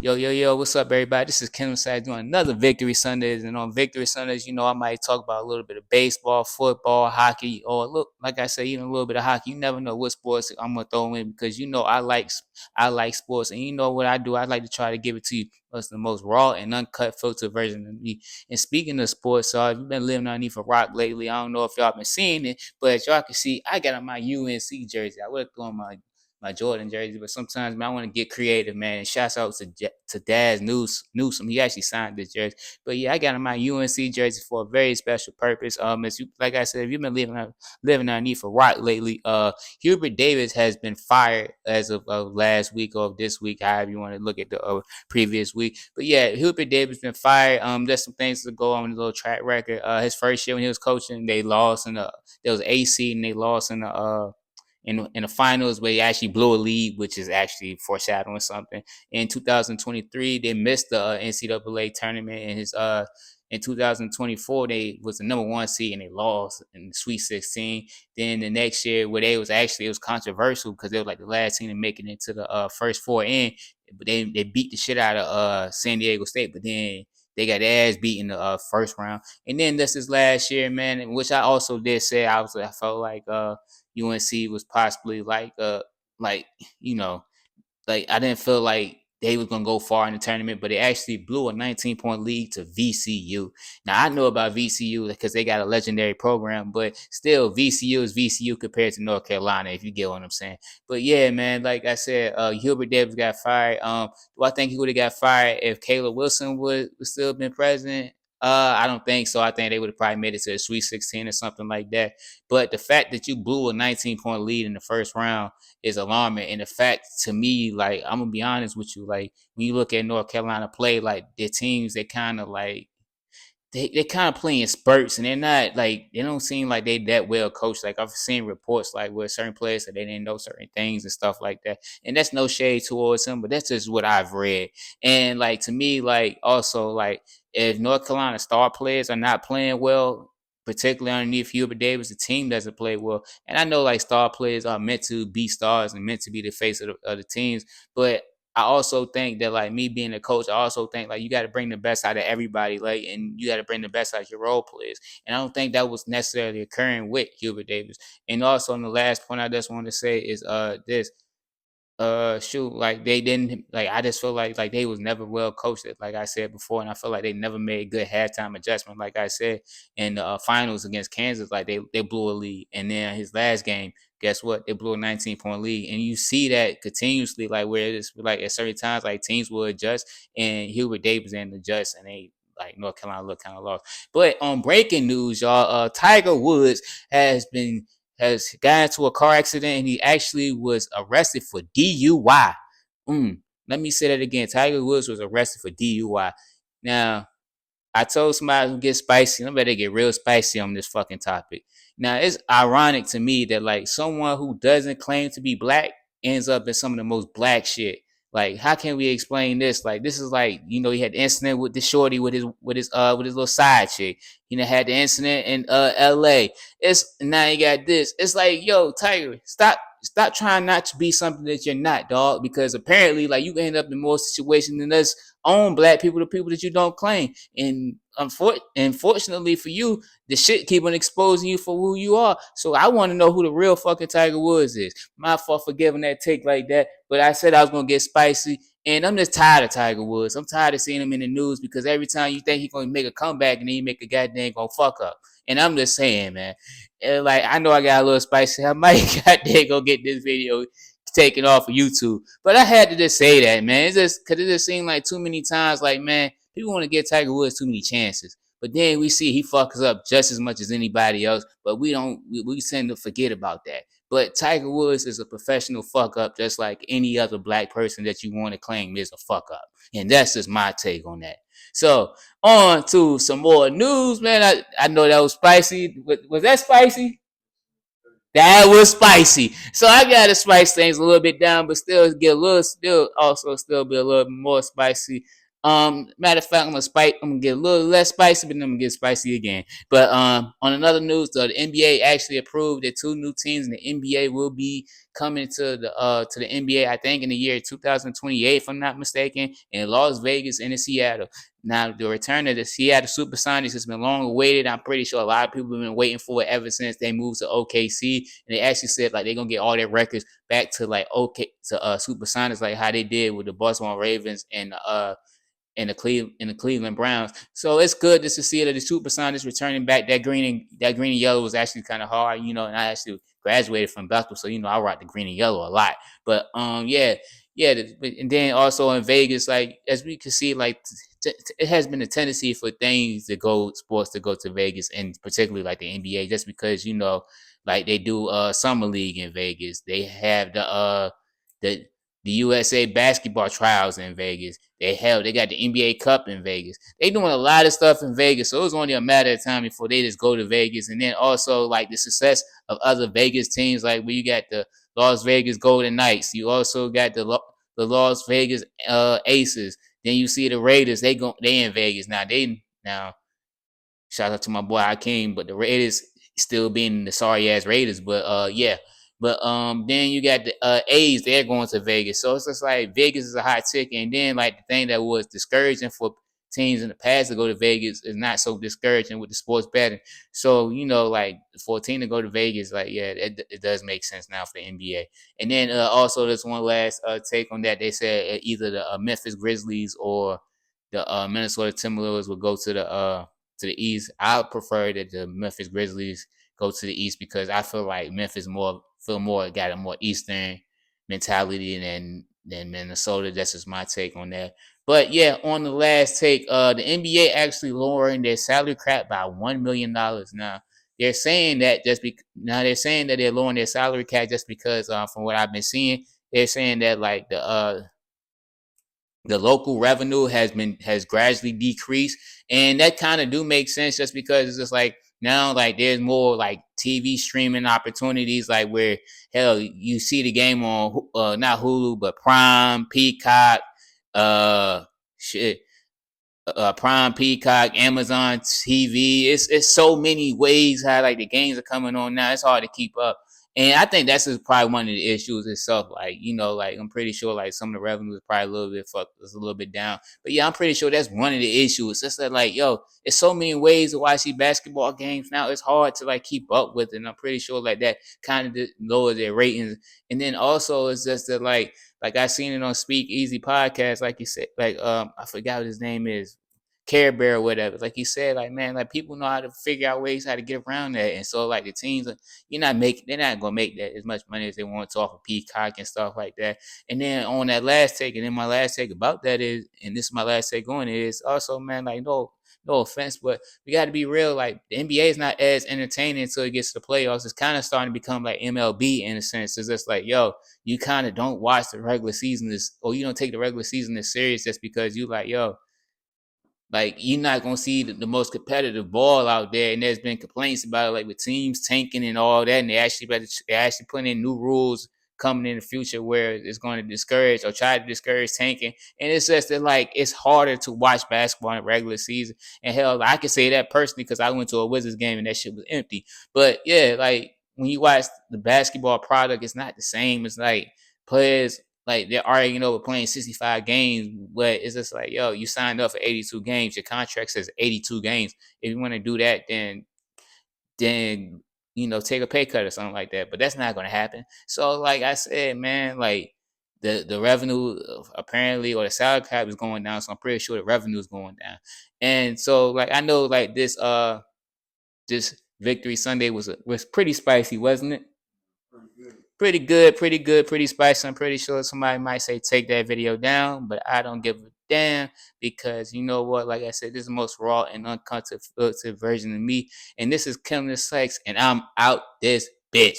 Yo, what's up, everybody? This is Ken Side doing another Victory Sundays. And on Victory Sundays, I might talk about a little bit of baseball, football, hockey, or look, like I say, even a little bit of hockey. You never know what sports I'm gonna throw in because I like sports, and you know what I do. I like to try to give it to you as the most raw and uncut filter version of me. And speaking of sports, so if you've been living underneath a rock lately, I don't know if y'all been seeing it, but as y'all can see, I got on my UNC jersey. I would have thrown my Jordan jersey, but sometimes man, I want to get creative, man. And shouts out to Daz Newsome. He actually signed this jersey. But yeah, I got on my UNC jersey for a very special purpose. As you like I said, if you've been living underneath a rock lately, Hubert Davis has been fired as of last week or this week, however you want to look at the previous week. But yeah, Hubert Davis been fired. There's some things to go on his little track record. His first year when he was coaching, they lost in the there was AC and they lost in the finals where he actually blew a lead, which is actually foreshadowing something. In 2023, they missed the NCAA tournament, and his in 2024 they was the number one seed and they lost in the Sweet 16. Then the next year, where it was controversial because they were like the last team to make it into the first four in, but they beat the shit out of San Diego State, but then they got their ass beat in the first round. And then this is last year, man, which I also did say I felt like UNC was possibly like you know like I didn't feel like they was gonna go far in the tournament, but they actually blew a 19-point lead to VCU. Now I know about VCU because they got a legendary program, but still VCU is VCU compared to North Carolina, if you get what I'm saying. But yeah, man, like I said, Hubert Davis got fired. Do I think he would have got fired if Caleb Wilson would still been president? I don't think so. I think they would have probably made it to the Sweet 16 or something like that. But the fact that you blew a 19-point lead in the first round is alarming. And the fact to me, like I'm gonna be honest with you, like when you look at North Carolina play, like their teams, they kind of like they kind of play in spurts, and they're not like they don't seem like they that well coached. Like I've seen reports like where certain players that they didn't know certain things and stuff like that, and that's no shade towards them, but that's just what I've read. And like to me, like also like if North Carolina star players are not playing well, particularly underneath Hubert Davis, the team doesn't play well. And I know like star players are meant to be stars and meant to be the face of the teams, but I also think that like me being a coach, I also think like you got to bring the best out of everybody, like, and you got to bring the best out of your role players. And I don't think that was necessarily occurring with Hubert Davis. And also, on the last point, I just want to say is this shoot, like they didn't like I just feel like they was never well coached, like I said before, and I feel like they never made good halftime adjustment, like I said in the finals against Kansas. Like they blew a lead, and then his last game, guess what, they blew a 19-point lead. And you see that continuously, like where it is like at certain times like teams will adjust, and Hubert Davis didn't adjust, and they like North Carolina look kind of lost. But on breaking news, y'all, Tiger Woods has got into a car accident, and he actually was arrested for DUI. Let me say that again. Tiger Woods was arrested for DUI. Now, I told somebody to get spicy. I'm better get real spicy on this fucking topic. Now, it's ironic to me that like someone who doesn't claim to be black ends up in some of the most black shit. Like, how can we explain this? Like, this is like, he had the incident with the shorty with his little side chick. Had the incident in LA. It's now you got this. It's like, yo, Tiger, stop trying not to be something that you're not, dog. Because apparently, like, you end up in more situations than us own black people, the people that you don't claim. And unfortunately for you, the shit keep on exposing you for who you are. So I want to know who the real fucking Tiger Woods is. My fault for giving that take like that, but I said I was gonna get spicy. And I'm just tired of Tiger Woods. I'm tired of seeing him in the news because every time you think he's gonna make a comeback and then he make a goddamn go fuck up. And I'm just saying, man. And like I know I got a little spicy. I might goddamn go get this video taken off of YouTube. But I had to just say that, man. It's just because it just seemed like too many times, like, man, people want to give Tiger Woods too many chances. But then we see he fucks up just as much as anybody else. But we don't, we tend to forget about that. But Tiger Woods is a professional fuck up, just like any other black person that you want to claim is a fuck up. And that's just my take on that. So, on to some more news, man. I know that was spicy. Was that spicy? That was spicy. So I gotta spice things a little bit down, but still get a little, still also still be a little more spicy. Matter of fact, I'm gonna get a little less spicy, but then I'm gonna get spicy again. But on another news, though, the NBA actually approved that two new teams in the NBA will be coming to the NBA. I think in the year 2028, if I'm not mistaken, in Las Vegas and in Seattle. Now, the return of the Seattle SuperSonics has been long awaited. I'm pretty sure a lot of people have been waiting for it ever since they moved to OKC, and they actually said like they're gonna get all their records back to like SuperSonics, like how they did with the Baltimore Ravens and the Cleveland Browns. So it's good just to see that the Supersonics returning back. That green and yellow was actually kind of hard, and I actually graduated from Bethel, so I rock the green and yellow a lot. But yeah, yeah, and then also in Vegas, like as we can see, like it has been a tendency for sports to go to Vegas, and particularly like the NBA, just because like they do summer league in Vegas. They have the the USA basketball trials in Vegas. They got the NBA Cup in Vegas. They doing a lot of stuff in Vegas, so it was only a matter of time before they just go to Vegas. And then also like the success of other Vegas teams, like where you got the Las Vegas Golden Knights, you also got the Las Vegas Aces. Then you see the Raiders. They in Vegas now. Now shout out to my boy Hakeem, but the Raiders still being the sorry ass Raiders. But yeah. But then you got the A's, they're going to Vegas. So it's just like Vegas is a hot ticket. And then like the thing that was discouraging for teams in the past to go to Vegas is not so discouraging with the sports betting. So, like for a team to go to Vegas, like yeah, it does make sense now for the NBA. And then also there's one last take on that. They said either the Memphis Grizzlies or the Minnesota Timberwolves will go to the East. I prefer that the Memphis Grizzlies go to the East because I feel like Memphis got a more Eastern mentality than Minnesota. That's just my take on that. But yeah, on the last take, the NBA actually lowering their salary cap by $1 million now. They're saying that they're lowering their salary cap just because from what I've been seeing, they're saying that like the local revenue has gradually decreased, and that kind of do make sense just because it's just like now like there's more like TV streaming opportunities, like where hell you see the game on not Hulu but Prime, Peacock, uh shit Prime, Peacock, Amazon TV. It's so many ways how like the games are coming on now. It's hard to keep up, and I think that's just probably one of the issues itself. Like like I'm pretty sure like some of the revenue is probably a little bit fucked, it's a little bit down. But yeah, I'm pretty sure that's one of the issues. It's that like yo, it's so many ways to watch these basketball games now. It's hard to like keep up with it. And I'm pretty sure like that kind of lowers their ratings. And then also it's just that like I seen it on Speak Easy podcast, like you said, like I forgot what his name is, Care Bear or whatever. Like you said, like man, like people know how to figure out ways how to get around that. And so like the teams, they're not gonna make that as much money as they want to off of Peacock and stuff like that. And then on that last take, and then my last take about that is, and this is my last take on it, is also man, like no offense, but we got to be real. Like the NBA is not as entertaining until it gets to the playoffs. It's kind of starting to become like MLB in a sense. It's just like, yo, you kind of don't watch the regular season or you don't take the regular season as serious just because you like, yo, like you're not gonna see the most competitive ball out there, and there's been complaints about it, like with teams tanking and all that, and they actually putting in new rules coming in the future where it's going to discourage or try to discourage tanking, and it's just that like it's harder to watch basketball in the regular season. And hell, I can say that personally because I went to a Wizards game and that shit was empty. But yeah, like when you watch the basketball product, it's not the same. It's like players like they're already we're playing 65 games, but it's just like yo, you signed up for 82 games. Your contract says 82 games. If you want to do that, then take a pay cut or something like that. But that's not going to happen. So like I said, man, like the revenue apparently or the salary cap is going down. So I'm pretty sure the revenue is going down. And so like I know like this victory Sunday was pretty spicy, wasn't it? Pretty good, pretty spicy. I'm pretty sure somebody might say take that video down, but I don't give a damn because you know what? Like I said, this is the most raw and uncultured version of me, and this is Killing the Sex, and I'm out this bitch.